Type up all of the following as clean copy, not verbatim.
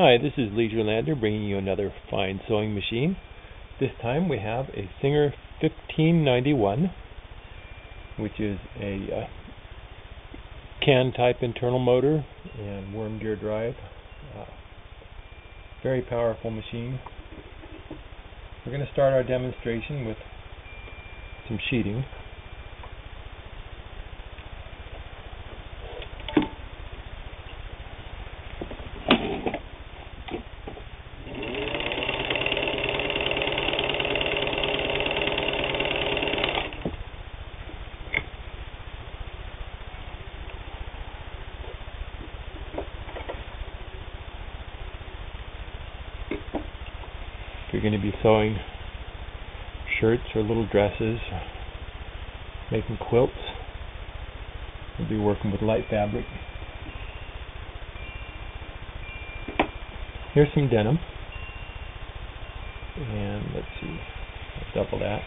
Hi, this is Leisurelandr bringing you another fine sewing machine. This time we have a Singer 1591, which is a can type internal motor and worm gear drive. Very powerful machine. We're going to start our demonstration with some sheeting. If you're going to be sewing shirts or little dresses, making quilts, we'll be working with light fabric. Here's some denim, and let's see, I'll double that.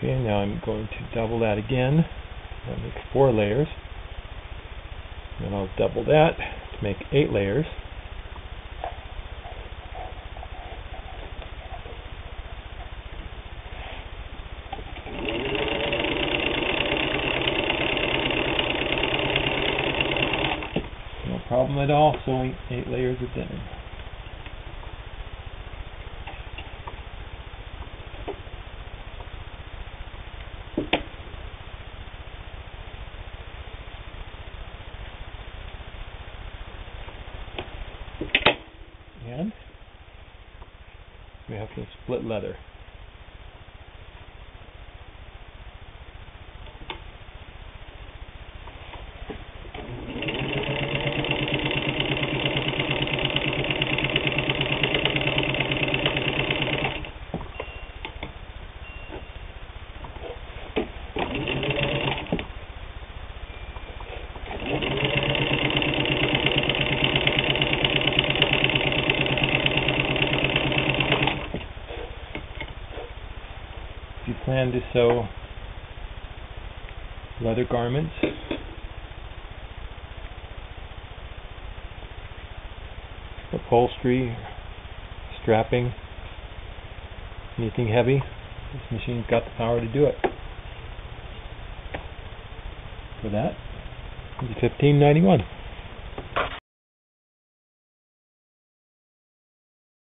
Okay, now I'm going to double that again. That makes 4 layers. Then I'll double that to make 8 layers. No problem at all sewing 8 layers of denim. And we have some split leather. If you plan to sew leather garments, upholstery, strapping, anything heavy, this machine's got the power to do it. For that, it's 1591.